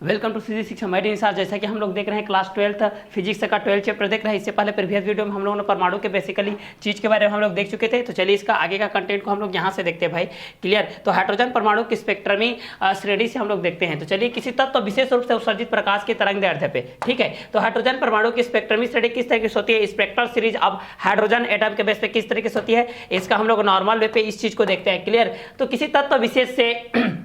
Welcome to physics शिक्षा मैं निसार। जैसा कि हम लोग देख रहे हैं क्लास 12 फिजिक्स का 12 चैप्टर देख रहे हैं। इससे पहले प्रीवियस वीडियो में हम लोगों ने परमाणु के बेसिकली चीज़ के बारे में हम लोग देख चुके थे। तो चलिए इसका आगे का कंटेंट को हम लोग यहाँ से देखते हैं भाई। क्लियर। तो हाइड्रोजन परमाणु की स्पेक्ट्रमी श्रेणी से हम लोग देखते हैं। तो चलिए किसी तत्व विशेष रूप से उत्सर्जित प्रकाश की तरंग दैर्ध्य पे, ठीक है। तो हाइड्रोजन परमाणु की स्पेक्ट्रमी श्रेणी किस तरीके से होती है, स्पेक्ट्रल सीरीज अब हाइड्रोजन एटम के बेस पे किस तरीके से होती है, इसका हम लोग नॉर्मल वे पे इस चीज को देखते हैं। क्लियर। तो किसी तत्व विशेष से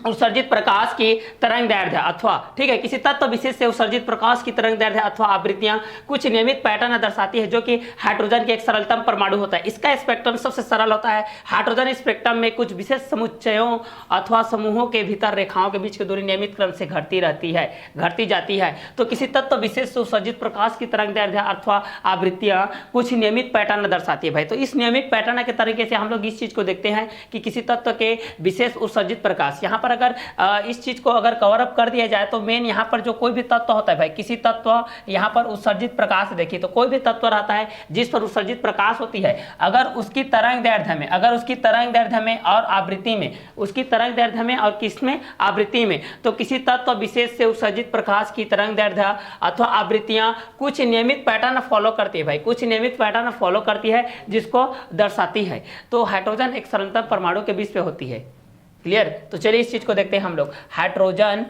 उत्सर्जित प्रकाश की तरंग दैर्ध्य अथवा, ठीक है, किसी तत्व विशेष से उत्सर्जित प्रकाश की तरंग दैर्ध्य अथवा आवृत्तियां कुछ नियमित पैटर्न दर्शाती है, जो कि हाइड्रोजन के एक सरलतम परमाणु होता है। इसका स्पेक्ट्रम सबसे सरल होता है। हाइड्रोजन स्पेक्ट्रम में कुछ विशेष समुच्चयों अथवा समूहों के भीतर रेखाओं के बीच की दूरी नियमित क्रम से घटती जाती है। तो किसी तत्व विशेष से उत्सर्जित प्रकाश की तरंग दैर्ध्य अथवा आवृत्तियां कुछ नियमित पैटर्न दर्शाती है भाई। तो इस नियमित पैटर्न के तरीके से हम लोग इस चीज को देखते हैं कि किसी तत्व के विशेष उत्सर्जित प्रकाश, यहाँ पर अगर इस चीज को अगर कवर अप कर दिया जाए तो मेन यहाँ पर जो कोई भी तत्व होता है भाई, किसी तत्व यहाँ पर उत्सर्जित प्रकाश देखिए, तो कोई भी तत्व रहता है जिस पर उत्सर्जित प्रकाश होती है, अगर उसकी तरंग दैर्ध्य में और आवृत्ति में, उसकी तरंग दैर्ध्य में और किसमें, आवृत्ति में, तो किसी तत्व विशेष से उत्सर्जित प्रकाश की तरंग दैर्ध्य अथवा आवृत्तियां कुछ नियमित पैटर्न फॉलो करती है भाई, कुछ नियमित पैटर्न फॉलो करती है जिसको दर्शाती है। तो हाइड्रोजन एक सरलतम परमाणु के बीच पे होती है। क्लियर। तो चलिए इस चीज को देखते हैं हम लोग। हाइड्रोजन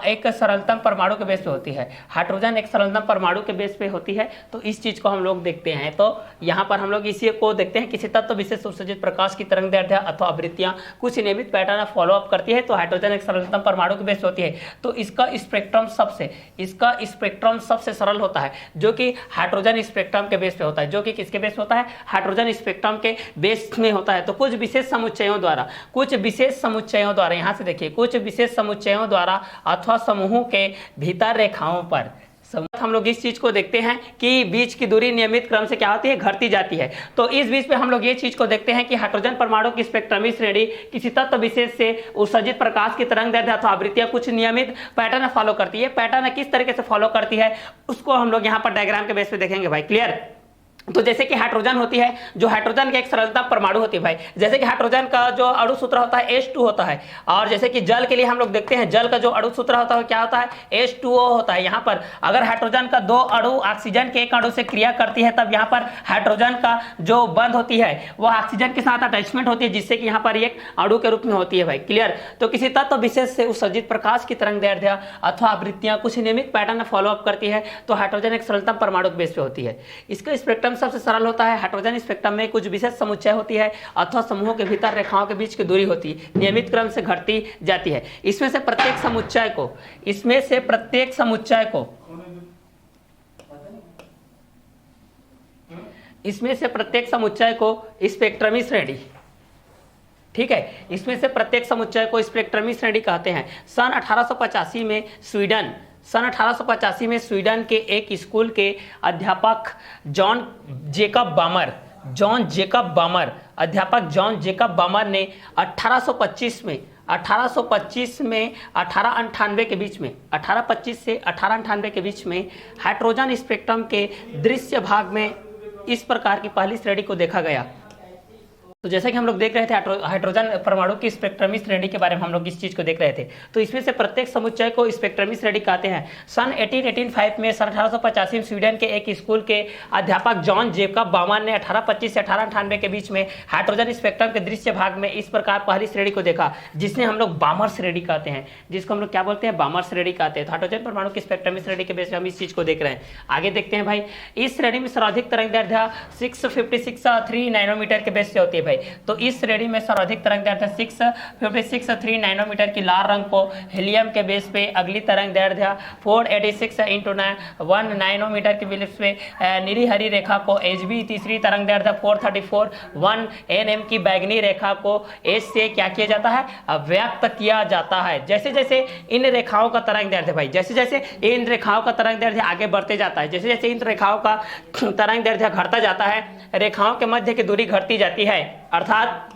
एक सरलतम परमाणु के बेस पे होती है। हाइड्रोजन एक सरलतम परमाणु के बेस पे होती है। तो इस चीज को हम लोग देखते हैं। तो यहाँ पर हम लोग इसी को देखते हैं, किसी तत्व विशेष उत्सर्जित प्रकाश की तरंग दैर्ध्य अथवा आवृत्तियां कुछ नियमित पैटर्न फॉलो अप करती है। तो हाइड्रोजन एक सरलतम परमाणु के बेस पे होती है। तो इसका स्पेक्ट्रम सबसे सरल होता है, जो कि हाइड्रोजन स्पेक्ट्रम के बेस पे होता है, जो कि किसके बेस पे होता है, हाइड्रोजन स्पेक्ट्रम के बेस में होता है। तो कुछ विशेष समुच्चयों द्वारा यहां से देखिए, कुछ विशेष समुच्चयों द्वारा अथवा समूहों के भीतर रेखाओं पर हम लोग इस चीज को देखते हैं कि बीच की दूरी नियमित क्रम से क्या होती है, घटती जाती है। तो इस बीच पे हम लोग ये चीज को देखते हैं कि हाइड्रोजन परमाणु की स्पेक्ट्रमी श्रेणी किसी तत्व विशेष से उत्सर्जित प्रकाश की तरंग दैर्ध्य अथवा आवृत्तियां कुछ नियमित पैटर्न फॉलो करती है। पैटर्न किस तरीके से फॉलो करती है उसको हम लोग यहाँ पर डायग्राम के बेस पे देखेंगे भाई। क्लियर। तो जैसे कि हाइड्रोजन होती है, जो हाइड्रोजन की एक सरलतम परमाणु होती है भाई, जैसे कि हाइड्रोजन का जो अणु सूत्र होता है H2 होता है, और जैसे कि जल के लिए हम लोग देखते हैं, जल का जो अणु सूत्र होता है क्या होता है, H2O होता है। यहाँ पर अगर हाइड्रोजन का दो अणु ऑक्सीजन के एक अणु से क्रिया करती है, तब यहाँ पर हाइड्रोजन का जो बंध होती है वो ऑक्सीजन के साथ अटैचमेंट होती है, जिससे कि यहाँ पर एक अणु के रूप में होती है भाई। क्लियर। तो किसी तत्व विशेष से उत्सर्जित प्रकाश की तरंग दैर्ध्य अथवा आवृत्तियां कुछ नियमित पैटर्न फॉलो अप करती है। तो हाइड्रोजन एक सरलतम परमाणु के बेस पे होती है। इसका स्पेक्ट्रम सबसे सरल होता है। हाइड्रोजन स्पेक्ट्रम में कुछ विशेष समुच्चय होती है अथवा समूहों के भीतर रेखाओं के बीच की दूरी होती है, नियमित क्रम से घटती जाती है। इसमें से प्रत्येक समुच्चय को स्पेक्ट्रमी श्रेणी, ठीक है, इसमें से प्रत्येक समुच्चय को स्पेक्ट्रमी श्रेणी कहते हैं। सन 1885 में स्वीडन के एक स्कूल के अध्यापक जॉन जेकब बामर ने 1825 में 1898 के बीच में, 1825 से 1898 के बीच में हाइड्रोजन स्पेक्ट्रम के दृश्य भाग में इस प्रकार की पहली श्रेणी को देखा गया। तो जैसे कि हम लोग देख रहे थे हाइड्रोजन परमाणु की स्पेक्ट्रमी श्रेणी के बारे में हम लोग इस चीज को देख रहे थे। तो इसमें से प्रत्येक समुच्चय को स्पेक्ट्रमी श्रेणी कहते हैं। सन 1885 में 1885 में स्वीडन के एक स्कूल के अध्यापक जॉन जेकब बामर ने 1825 से 1898 के बीच में हाइड्रोजन स्पेक्ट्रम के दृश्य भाग में इस प्रकार पहली श्रेणी को देखा, जिसने हम लोग बामर श्रेणी कहते हैं, जिसको हम लोग क्या बोलते हैं, बामर श्रेणी कहते हैं। तो हाइड्रोजन परमाणु की स्पेक्ट्रमी श्रेणी के बेस पे हम इस चीज को देख रहे हैं। आगे देखते हैं भाई। इस श्रेणी में सर्वाधिक तरंग दैर्ध्य 656.3 नैनोमीटर के बेस से होती है भाई। तो इस श्रेणी में सर्वाधिक तरंग दैर्ध्य 656.3 नैनोमीटर की लाल रंग को हेलियम के बेस पे, अगली तरंग दैर्ध्य 486 × 1 नैनोमीटर के बेस पे नीली हरी रेखा को Hb, तीसरी तरंग दैर्ध्य 434 nm की बैगनी रेखा को H से क्या किया जाता है, व्यक्त किया जाता है। जैसे जैसे इन रेखाओं का तरंग दैर्ध्य भाई, जैसे जैसे इन रेखाओं का तरंग दैर्ध्य आगे बढ़ते जाता है, जैसे जैसे इन रेखाओं का तरंग दैर्ध्य घटता जाता है, रेखाओं के मध्य की दूरी घटती जाती है, अर्थात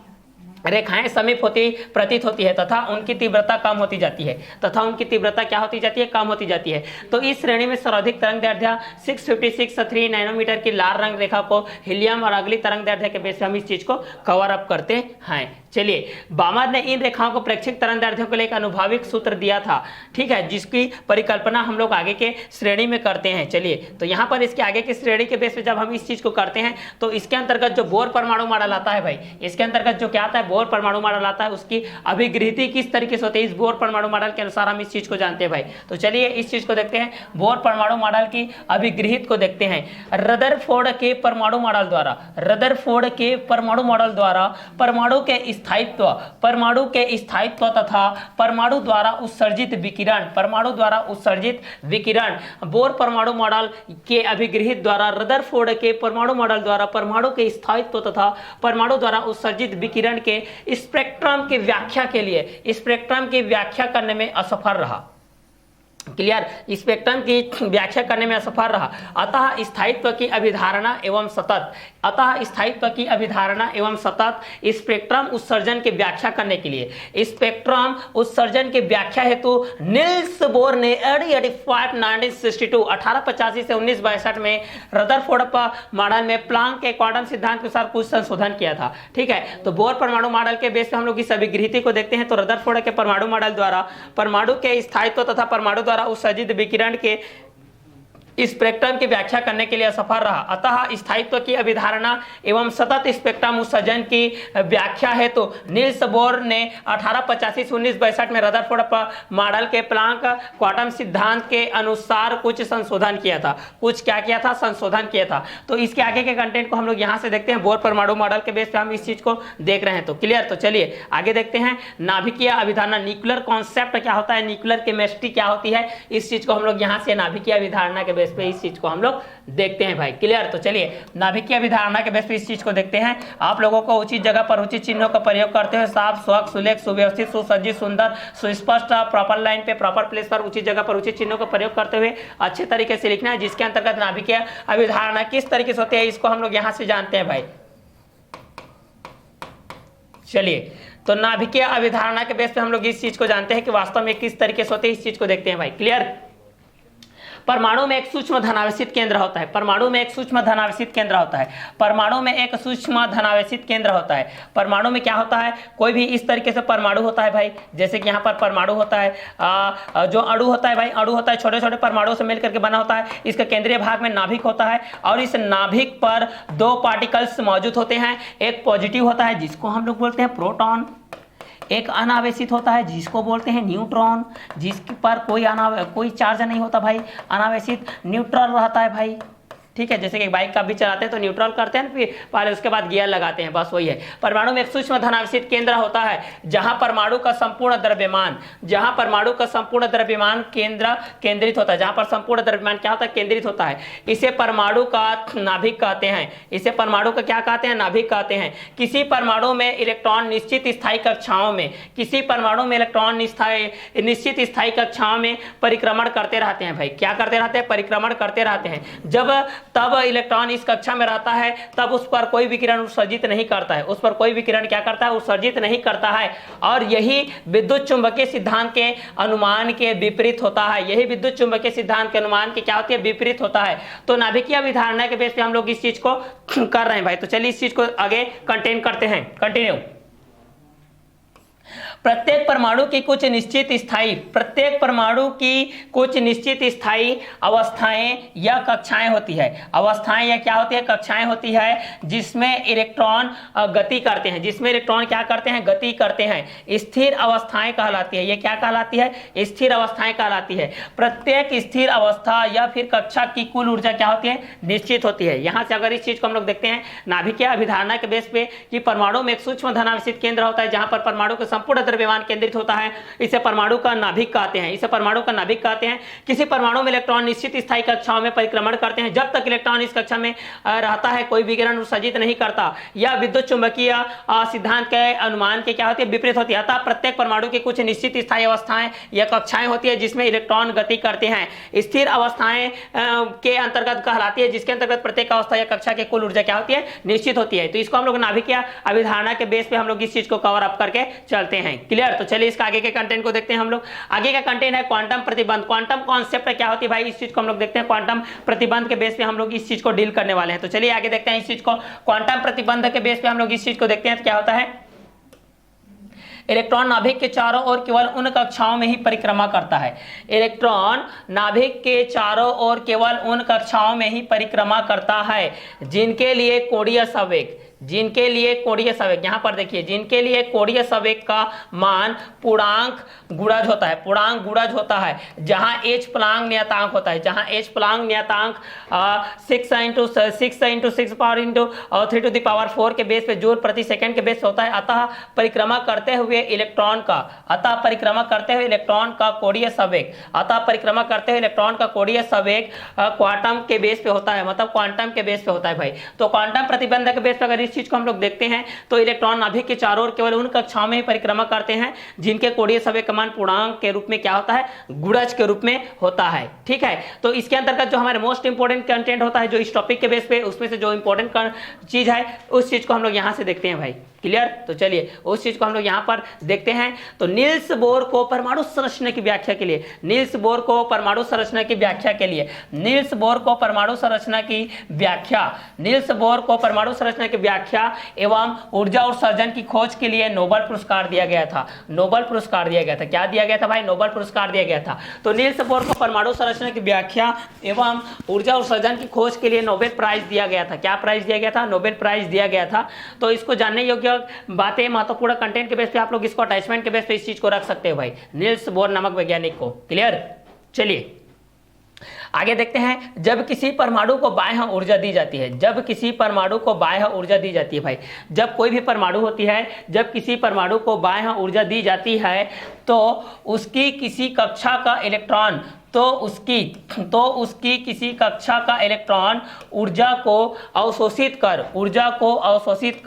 रेखाएं समीप प्रतीत होती है तथा उनकी तीव्रता कम होती जाती है, क्या होती जाती है, कम होती जाती है। तो इस श्रेणी में सर्वाधिक तरंग दैर्ध्य 656.3 नैनोमीटर की लाल रंग रेखा को हीलियम और अगली तरंग दैर्ध्य के बेस पे हम इस चीज को कवर अप करते हैं। चलिए, बामर ने इन रेखाओं को प्रेक्षिक तरंगदैर्ध्यों के लिए एक अनुभाविक सूत्र दिया था, ठीक है, जिसकी परिकल्पना हम लोग आगे के श्रेणी में करते हैं। चलिए, तो यहाँ पर इसके आगे की श्रेणी के बेस पे जब हम इस चीज को करते हैं तो इसके अंतर्गत जो बोर परमाणु मॉडल आता है भाई, इसके अंतर्गत जो क्या आता है, बोर परमाणु मॉडल आता है, उसकी अभिगृहित किस तरीके से होती है, इस बोर परमाणु मॉडल के अनुसार हम इस चीज को जानते हैं भाई। तो चलिए इस चीज को देखते हैं, बोर परमाणु मॉडल की अभिगृहित को देखते हैं। रदरफोर्ड के परमाणु मॉडल द्वारा, रदरफोर्ड के परमाणु मॉडल द्वारा परमाणु के स्थायित्व तथा परमाणु द्वारा उत्सर्जित विकिरण, परमाणु द्वारा उत्सर्जित विकिरण, बोर परमाणु मॉडल के अभिगृहित द्वारा रदरफोर्ड के परमाणु मॉडल द्वारा परमाणु के स्थायित्व तथा परमाणु द्वारा उत्सर्जित विकिरण के स्पेक्ट्रम की व्याख्या के लिए, स्पेक्ट्रम की व्याख्या करने में असफल रहा। क्लियर, स्पेक्ट्रम की व्याख्या करने में असफल रहा। अतः स्थायित्व की अभिधारणा एवं सतत, अतः स्थायित्व की अभिधारणा एवं सतत स्पेक्ट्रम उत्सर्जन की व्याख्या करने के लिए, स्पेक्ट्रम उत्सर्जन की व्याख्या हेतु निल्स बोर ने 1885 से 1962 में रदरफोर्ड मॉडल में प्लांक के क्वांटम सिद्धांत के अनुसार कुछ संशोधन किया था। ठीक है, तो बोर परमाणु मॉडल के बेस पे हम लोग इस अभिगृहित को देखते हैं। तो रदरफोर्ड के परमाणु मॉडल द्वारा परमाणु के स्थायित्व तथा परमाणु द्वारा उत्सर्जित विकिरण के स्पेक्ट्रम की व्याख्या करने के लिए असफल रहा। अतः स्थायित्व की अभिधारणा एवं सतत स्पेक्ट्रम उत्सर्जन की व्याख्या है तो निल्स बोर ने 1885 से 1962 में रदरफोर्ड मॉडल के प्लांक क्वांटम सिद्धांत के अनुसार कुछ संशोधन किया था। कुछ क्या किया था? संशोधन किया था। तो इसके आगे के कंटेंट को हम लोग यहाँ से देखते हैं। बोर परमाणु मॉडल के बेस पे हम इस चीज को देख रहे हैं। तो क्लियर, तो चलिए आगे देखते हैं। नाभिकीय अभिधारणा, न्यूक्लियर कॉन्सेप्ट क्या होता है, न्यूक्लियर केमिस्ट्री क्या होती है, इस चीज को हम लोग यहाँ से नाभिकीय अभिधारणा के बेस पे इस चीज को हम लोग देखते हैं भाई। क्लियर, तो चलिए नाभिकीय अभिधारणा के बेस पे इस चीज को देखते हैं। आप लोगों को उचित जगह पर उचित चिन्हों का प्रयोग करते हुए साफ, स्वच्छ, सुलेख, सुव्यवस्थित, सुसज्जित, सुंदर, सुस्पष्ट, प्रॉपर लाइन पे, प्रॉपर प्लेस पर, उचित जगह पर उचित चिन्हों का प्रयोग करते हुए अच्छे तरीके से लिखना है, जिसके अंतर्गत नाभिकीय अभिधारणा किस तरीके से होती है इसको हम लोग यहां से जानते हैं भाई। चलिए, तो नाभिकीय अभिधारणा के बेस पे हम लोग इस चीज को जानते हैं कि वास्तव में किस तरीके से होते हैं, इस चीज को देखते हैं भाई। क्लियर, परमाणु में एक सूक्ष्म धनावेशित केंद्र होता है। परमाणु में एक सूक्ष्म धनावेशित केंद्र होता है। परमाणु में एक सूक्ष्म धनावेशित केंद्र होता है। परमाणु में क्या होता है, कोई भी इस तरीके से परमाणु होता है भाई, जैसे कि यहाँ पर परमाणु होता है, जो अणु होता है भाई, अणु होता है छोटे छोटे परमाणुओं से मिलकर के बना होता है। इसके केंद्रीय भाग में नाभिक होता है और इस नाभिक पर दो पार्टिकल्स मौजूद होते हैं। एक पॉजिटिव होता है जिसको हम लोग बोलते हैं प्रोटॉन, एक अनावेशित होता है जिसको बोलते हैं न्यूट्रॉन, जिसके पर कोई चार्ज नहीं होता भाई, अनावेशित न्यूट्रल रहता है भाई। ठीक है, जैसे कि बाइक का भी चलाते हैं तो न्यूट्रल करते हैं, फिर पहले उसके बाद गियर लगाते हैं, बस वही है। परमाणु में एक सूक्ष्म धनावेशित केंद्र होता है जहां परमाणु का संपूर्ण द्रव्यमान, जहां परमाणु का संपूर्ण द्रव्यमान केंद्रित होता है, जहां पर संपूर्ण द्रव्यमान क्या होता है, केंद्रित होता है। इसे परमाणु का नाभिक कहते हैं। इसे परमाणु का क्या कहते हैं, नाभिक कहते हैं। किसी परमाणु में इलेक्ट्रॉन निश्चित स्थायी कक्षाओं में, किसी परमाणु में इलेक्ट्रॉन निश्चित स्थायी कक्षाओं में परिक्रमण करते रहते हैं भाई। क्या करते रहते हैं? परिक्रमण करते रहते हैं। तब इलेक्ट्रॉन इस कक्षा में रहता है, तब उस पर कोई विकिरण उत्सर्जित नहीं करता है, उस पर कोई विकिरण क्या करता है, उत्सर्जित नहीं करता है। और यही विद्युत चुंबकीय सिद्धांत के अनुमान के विपरीत होता है। यही विद्युत चुंबकीय सिद्धांत के अनुमान की क्या होती है, विपरीत होता है। तो नाभिकीय अभिधारणा के बेस पे हम लोग इस चीज को कर रहे हैं भाई। तो चलिए इस चीज को आगे कंटेन करते हैं। कंटिन्यू। प्रत्येक परमाणु की कुछ निश्चित स्थायी अवस्थाएं या कक्षाएं होती है। अवस्थाएं या क्या होती है, कक्षाएं होती है जिसमें इलेक्ट्रॉन गति करते हैं, जिसमें इलेक्ट्रॉन क्या करते हैं, गति करते हैं। स्थिर अवस्थाएं कहलाती है। ये क्या कहलाती है, स्थिर अवस्थाएं कहलाती है। प्रत्येक स्थिर अवस्था या फिर कक्षा की कुल ऊर्जा क्या होती है, निश्चित होती है। यहां से अगर इस चीज को हम लोग देखते हैं नाभिकीय अभिधारणा के बेस पे कि परमाणु में एक सूक्ष्म धनावेशित केंद्र होता है जहां पर परमाणु के संपूर्ण द्रव्यमान केंद्रित होता है। इसे परमाणु का नाभिक कहते हैं। इसे परमाणु का नाभिक कहते हैं। किसी परमाणु में इलेक्ट्रॉन निश्चित स्थायी कक्षाओं में परिक्रमण करते हैं। जब तक इलेक्ट्रॉन इस कक्षा में रहता है कोई विकिरण उत्सर्जित नहीं करता। यह विद्युत चुंबकीय सिद्धांत के अनुमान के क्या होती है, विपरीत होती है। अतः प्रत्येक परमाणु की कुछ निश्चित स्थायी अवस्थाएं या कक्षाएं होती है जिसमें इलेक्ट्रॉन गति करते हैं। स्थिर अवस्थाएं के अंतर्गत कहलाती है, जिसके अंतर्गत प्रत्येक अवस्था या कक्षा की कुल ऊर्जा क्या होती है, निश्चित होती है। तो इसको हम लोग नाभिकीय अभिधारणा के बेस पे हम लोग इस चीज को कवर अप करके चलते हैं। क्लियर, तो चलिए इसका आगे के कंटेंट को देखते हैं हम लोग। आगे का कंटेंट है क्वांटम प्रतिबंध। क्वांटम कॉन्सेप्ट क्या होती है भाई, इस चीज को हम लोग देखते हैं। क्वांटम प्रतिबंध के बेस पे हम लोग इस चीज को डील करने वाले हैं। तो चलिए आगे देखते हैं इस चीज को। क्वांटम प्रतिबंध के बेस पे हम लोग इस चीज को देखते हैं क्या होता है। इलेक्ट्रॉन नाभिक के चारों ओर केवल उन कक्षाओं में ही परिक्रमा करता है। इलेक्ट्रॉन नाभिक के चारों ओर केवल उन कक्षाओं में ही परिक्रमा करता है जिनके लिए कोणीय संवेग, जिनके लिए कोणीय संवेग, यहां पर देखिए, जिनके लिए कोणीय संवेग का मान पूर्णांक गुणज होता है, पूर्णांक गुणज होता है, जहां h प्लांक नियतांक होता है, जहां h प्लांक नियतांक 6×6 के बेस पे जूल प्रति सेकंड के बेस पे होता है। अतः परिक्रमा करते हुए इलेक्ट्रॉन का, अतः परिक्रमा करते हुए इलेक्ट्रॉन का कोणीय संवेग, अतः परिक्रमा करते हुए इलेक्ट्रॉन का कोणीय संवेग क्वांटम के बेस पे होता है, मतलब क्वांटम के बेस पे होता है भाई। तो क्वांटम प्रतिबंध के बेस पे अगर इस चीज को हम लोग देखते हैं तो इलेक्ट्रॉन नाभिक के चारों ओर केवल उन कक्षाओं में ही परिक्रमा करते हैं जिनके कोणीय संवेग का मान पूर्णांक के रूप में क्या होता है, गुणज के रूप में होता है। ठीक है, तो इसके अंतर्गत जो हमारे मोस्ट इंपोर्टेंट कंटेंट होता है जो इस टॉपिक के बेस पे, उसमें से जो इंपोर्टेंट चीज है उस चीज को हम लोग यहां से देखते हैं भाई। क्लियर? तो चलिए उस चीज को हम लोग यहां पर देखते हैं। तो नील्स बोर को परमाणु संरचना की व्याख्या के लिए, नील्स बोर को परमाणु संरचना की व्याख्या के लिए, नील्स बोर को परमाणु संरचना की व्याख्या, नील्स बोर को परमाणु संरचना की व्याख्या एवं ऊर्जा उत्सर्जन की खोज के लिए नोबेल पुरस्कार दिया गया था। नोबेल पुरस्कार दिया गया था। क्या दिया गया था भाई? नोबेल पुरस्कार दिया गया था। तो नील्स बोर को परमाणु संरचना की व्याख्या एवं ऊर्जा उत्सर्जन की खोज के लिए नोबेल प्राइज दिया गया था। क्या प्राइज दिया गया था? नोबेल प्राइज दिया गया था। तो इसको जानने योग्य बातें, महत्वपूर्ण कंटेंट के बेस पे आप लोग इसको अटैचमेंट के बेस पे इस चीज को रख सकते हो भाई, नील्स बोर नामक वैज्ञानिक को। क्लियर? चलिए आगे देखते हैं। जब किसी परमाणु को बाह्य ऊर्जा दी जाती है, जब किसी परमाणु को बाह्य ऊर्जा दी जाती है भाई, जब कोई भी परमाणु होती है, जब किसी परमाणु को बाह्य ऊर्जा दी जाती है तो उसकी किसी कक्षा का इलेक्ट्रॉन, तो उसकी किसी कक्षा का इलेक्ट्रॉन ऊर्जा को अवशोषित कर, ऊर्जा को अवशोषित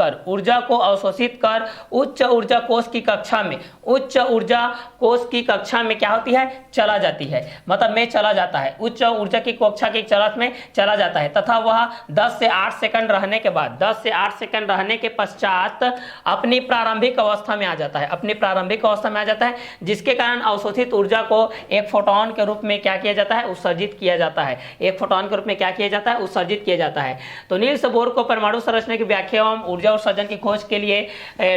कर उच्च ऊर्जा कोष की कक्षा में, उच्च ऊर्जा कोष की कक्षा में क्या होती है? चला जाती है, मतलब में चला जाता है, उच्च ऊर्जा की कक्षा की चरत में चला जाता है तथा वह 10 से 8 सेकंड रहने के बाद, 10 से 8 सेकंड रहने के पश्चात अपनी प्रारंभिक अवस्था में आ जाता है, अपनी प्रारंभिक अवस्था में आ जाता है, जिसके कारण अवशोषित ऊर्जा को एक फोटोन के रूप में क्या किया जाता है? उत्सर्जित किया जाता है। एक फोटोन के रूप में क्या किया जाता है? उत्सर्जित किया जाता है। तो नील्स बोर को परमाणु संरचना की व्याख्या एवं ऊर्जा उत्सर्जन की खोज के लिए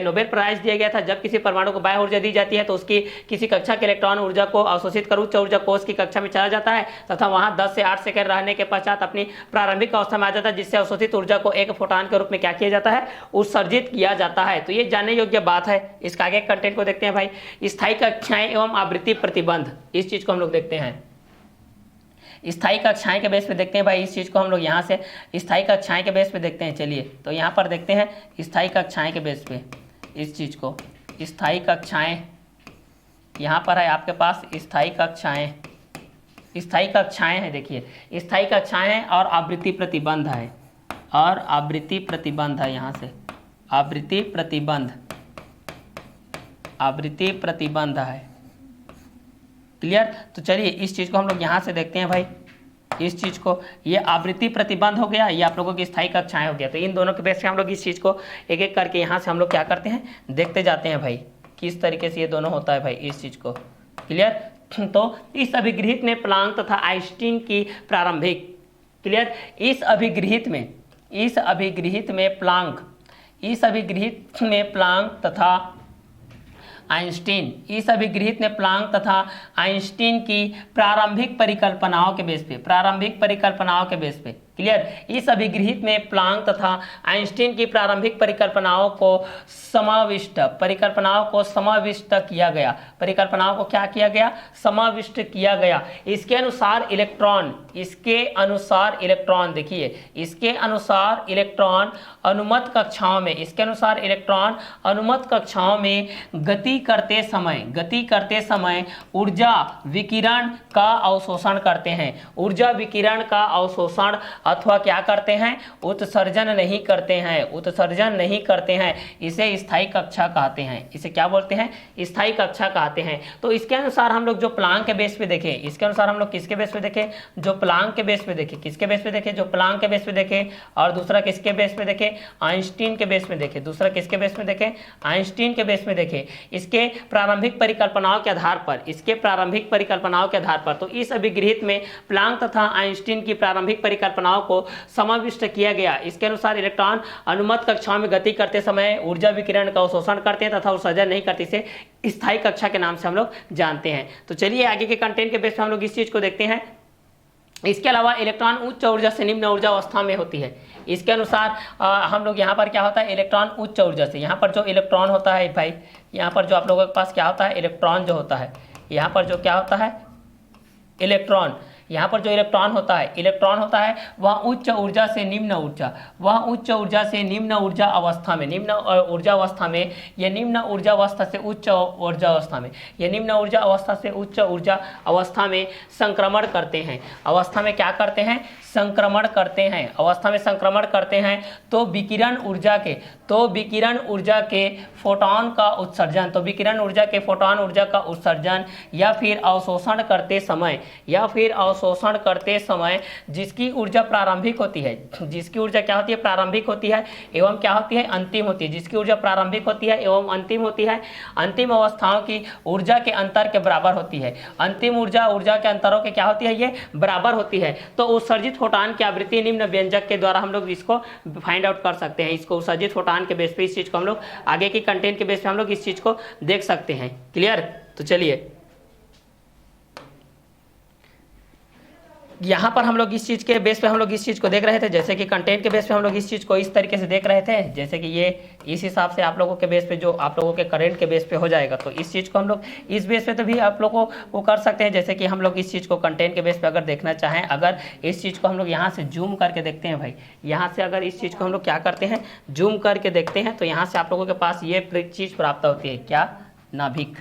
नोबेल प्राइज दिया गया था। जब किसी परमाणु को बाह्य ऊर्जा दी जाती है तो उसकी किसी कक्षा के इलेक्ट्रॉन ऊर्जा को अवशोषित कर उच्च ऊर्जा कोष की कक्षा में चला जाता है तथा वहां 10 से 8 सेकंड रहने के पश्चात अपनी प्रारंभिक अवस्था में आ जाता है, जिससे अवशोषित ऊर्जा को एक फोटोन के रूप में क्या किया जाता है? उत्सर्जित किया जाता है। तो ये जानने योग्य बात है। इसका आगे कंटेंट को देखते हैं भाई। स्थायी कक्षाएं एवं आवृत्ति प्रतिबंध, इस चीज को हम लोग देखते हैं। स्थायी कक्षाएं के बेस पे देखते हैं भाई, इस चीज को हम लोग यहाँ से स्थायी कक्षाएं के बेस पे देखते हैं। चलिए तो यहाँ पर देखते हैं स्थायी कक्षाएं के बेस पे इस चीज को। स्थायी कक्षाएं यहाँ पर है आपके पास, स्थायी कक्षाएं, स्थायी कक्षाएं है, देखिए स्थायी कक्षाएं और आवृत्ति प्रतिबंध है, और आवृत्ति प्रतिबंध है, यहाँ से आवृत्ति प्रतिबंध, आवृत्ति प्रतिबंध है। क्लियर? तो चलिए इस चीज को हम लोग यहाँ से देखते हैं भाई, इस चीज को, ये आवृत्ति प्रतिबंध हो गया, ये आप लोगों की स्थायी कक्षाएं हो गया। तो इन दोनों के बेस पे हम लोग इस चीज को एक एक करके यहाँ से हम लोग क्या करते हैं? देखते जाते हैं भाई किस तरीके से ये दोनों होता है भाई, इस चीज को। क्लियर? तो इस अभिगृहित में प्लांक तथा आइंस्टीन की प्रारंभिक, क्लियर, इस अभिगृहित में प्लांक तथा आइंस्टीन, इस अभिगृहित ने प्लांक तथा आइंस्टीन की प्रारंभिक परिकल्पनाओं के बेस पे, प्रारंभिक परिकल्पनाओं के बेस पे, क्लियर, इस अभिगृहित में प्लांक तथा आइंस्टीन की प्रारंभिक परिकल्पनाओं को समाविष्ट, परिकल्पनाओं को समाविष्ट किया गया, परिकल्पनाओं को क्या किया गया? समाविष्ट किया गया। इसके अनुसार इलेक्ट्रॉन, इसके अनुसार इलेक्ट्रॉन, देखिए इसके अनुसार इलेक्ट्रॉन अनुमत कक्षाओं में, इसके अनुसार इलेक्ट्रॉन अनुमत कक्षाओं में गति करते समय ऊर्जा विकिरण का अवशोषण करते हैं, ऊर्जा विकिरण का अवशोषण अथवा क्या करते हैं? उत्सर्जन नहीं करते हैं, उत्सर्जन नहीं करते हैं। इसे स्थायी कक्षा कहते हैं, इसे क्या बोलते हैं? स्थायी कक्षा कहते हैं। तो इसके अनुसार हम लोग जो प्लांक के बेस पे देखें, इसके अनुसार हम लोग किसके बेस पे देखें? जो प्लांक के बेस पे देखें, किसके बेस पे देखें? जो प्लांक के बेस पे देखें, और दूसरा किसके बेस पे देखें? आइंस्टीन के बेस में देखें। दूसरा किसके बेस में देखें? आइंस्टीन के बेस में देखें, इसके प्रारंभिक परिकल्पनाओं के आधार पर, इसके प्रारंभिक परिकल्पनाओं के आधार पर। तो इस अभिगृहित में प्लांक तथा आइंस्टीन की प्रारंभिक परिकल्पनाओं अवस्थाओं को समाविष्ट किया गया। इसके अनुसार इलेक्ट्रॉन अनुमत कक्षाओं में गति करते समय ऊर्जा विकिरण का अवशोषण करते हैं तथा उत्सर्जन नहीं करते। इसे स्थायी कक्षा के नाम से हम लोग जानते हैं। तो चलिए आगे के कंटेंट के बेस पे हम लोग इस चीज को देखते हैं। इसके अलावा इलेक्ट्रॉन उच्च ऊर्जा से निम्न ऊर्जा अवस्था में होती है। इसके अनुसार हम लोग यहाँ पर क्या होता है, इलेक्ट्रॉन उच्च ऊर्जा से, यहाँ पर जो इलेक्ट्रॉन होता है भाई, यहाँ पर जो आप लोगों के पास क्या होता है, इलेक्ट्रॉन जो होता है, यहाँ पर जो क्या होता है, इलेक्ट्रॉन, यहाँ पर जो इलेक्ट्रॉन होता है वह उच्च ऊर्जा से निम्न ऊर्जा, वह उच्च ऊर्जा से निम्न ऊर्जा अवस्था में, निम्न ऊर्जा अवस्था में, यह निम्न ऊर्जा अवस्था से उच्च ऊर्जा अवस्था में, यह निम्न ऊर्जा अवस्था से उच्च ऊर्जा अवस्था में संक्रमण करते हैं। अवस्था में क्या करते हैं, संक्रमण करते हैं। अवस्था में संक्रमण करते हैं तो विकिरण ऊर्जा के फोटॉन का उत्सर्जन, तो विकिरण ऊर्जा के फोटॉन ऊर्जा का उत्सर्जन या फिर अवशोषण करते समय जिसकी ऊर्जा प्रारंभिक होती है, जिसकी ऊर्जा क्या होती है, प्रारंभिक होती है एवं क्या होती है, अंतिम होती है, जिसकी ऊर्जा प्रारंभिक होती है एवं अंतिम होती है, अंतिम अवस्थाओं की ऊर्जा के अंतर के बराबर होती है। अंतिम ऊर्जा के अंतरों के क्या होती है, ये बराबर होती है। तो उत्सर्जित फोटॉन की आवृत्ति निम्न व्यंजक के द्वारा हम लोग इसको फाइंड आउट कर सकते हैं। इसको उत्सर्जित फोटॉन के बेस पे इस चीज को हम लोग आगे की कंटेंट के बेस पे हम लोग इस चीज को देख सकते हैं। क्लियर? तो चलिए यहाँ पर हम लोग इस चीज़ के बेस पे हम लोग इस चीज़ को देख रहे थे, जैसे कि कंटेंट के बेस पे हम लोग इस चीज़ को इस तरीके से देख रहे थे, जैसे कि ये इस हिसाब से आप लोगों के बेस पे जो आप लोगों के करंट के बेस पे हो जाएगा, तो इस चीज़ को हम लोग इस बेस पे तो भी आप लोगों को कर सकते हैं। जैसे कि हम लोग इस चीज़ को कंटेंट के बेस पे अगर देखना चाहें, अगर इस चीज़ को हम लोग यहाँ से जूम करके देखते हैं भाई, यहाँ से अगर इस चीज़ को हम लोग क्या करते हैं, जूम करके देखते हैं, तो यहाँ से आप लोगों के पास ये चीज़ प्राप्त होती है, क्या, नाभिक,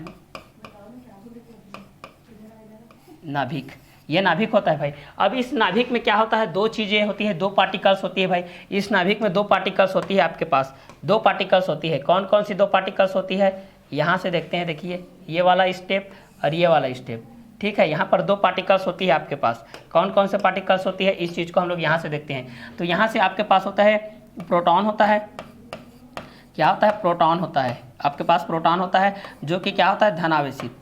ये नाभिक होता है भाई। अब इस नाभिक में क्या होता है, दो चीज़ें होती है, दो पार्टिकल्स होती है भाई। इस नाभिक में दो पार्टिकल्स होती है, आपके पास दो पार्टिकल्स होती है। कौन कौन सी दो पार्टिकल्स होती है, यहाँ से देखते हैं, देखिए ये वाला स्टेप और ये वाला स्टेप, ठीक है। यहाँ पर दो पार्टिकल्स होती है आपके पास। कौन कौन से पार्टिकल्स होती है, इस चीज़ को हम लोग यहाँ से देखते हैं। तो यहाँ से आपके पास होता है प्रोटॉन होता है, क्या होता है, प्रोटॉन होता है, आपके पास प्रोटॉन होता है जो कि क्या होता है, धन आवेशित,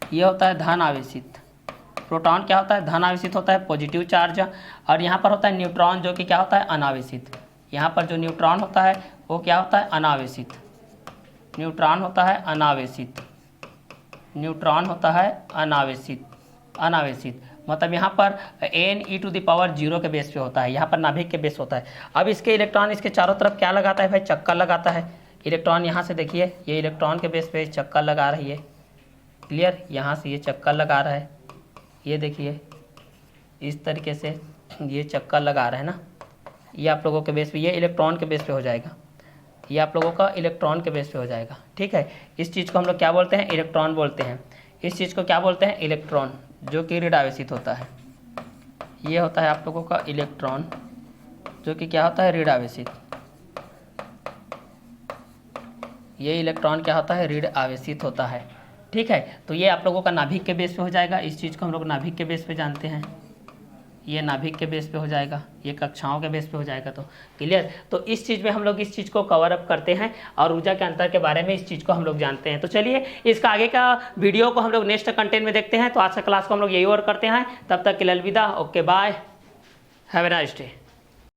ये होता है धन आवेशित। प्रोटॉन क्या होता है, धन आवेशित होता है, पॉजिटिव चार्ज। और यहाँ पर होता है न्यूट्रॉन जो कि क्या होता है, अनावेशित। यहाँ पर जो न्यूट्रॉन होता है वो क्या होता है, अनावेशित, न्यूट्रॉन होता है अनावेशित, न्यूट्रॉन होता है अनावेशित। मतलब यहाँ पर Ne⁻0 के बेस पे होता है, यहाँ पर नाभिक के बेस होता है। अब इसके इलेक्ट्रॉन इसके चारों तरफ क्या लगाता है भाई, चक्कर लगाता है। इलेक्ट्रॉन यहाँ से देखिए, ये इलेक्ट्रॉन के बेस पे चक्कर लगा रही है, क्लियर, यहाँ से ये चक्कर लगा रहा है, ये देखिए इस तरीके से ये चक्कर लगा रहा है ना, ये आप लोगों के बेस पे, ये इलेक्ट्रॉन के बेस पे हो जाएगा, ये आप लोगों का इलेक्ट्रॉन के बेस पे हो जाएगा, ठीक है। इस चीज़ को हम लोग क्या बोलते हैं, इलेक्ट्रॉन बोलते हैं। इस चीज़ को क्या बोलते हैं, इलेक्ट्रॉन, जो कि ऋण आवेशित होता है। ये होता है आप लोगों का इलेक्ट्रॉन जो कि क्या होता है, ऋण आवेशित। ये इलेक्ट्रॉन क्या होता है, ऋण आवेशित होता है, ठीक है। तो ये आप लोगों का नाभिक के बेस पे हो जाएगा। इस चीज़ को हम लोग नाभिक के बेस पे जानते हैं, ये नाभिक के बेस पे हो जाएगा, ये कक्षाओं के बेस पे हो जाएगा। तो क्लियर? तो इस चीज़ में हम लोग इस चीज़ को कवर अप करते हैं और ऊर्जा के अंतर के बारे में इस चीज़ को हम लोग जानते हैं। तो चलिए इसका आगे का वीडियो को हम लोग नेक्स्ट कंटेंट में देखते हैं। तो आज का क्लास को हम लोग यही और करते हैं, तब तक के लिए अलविदा, okay bye, have a nice day.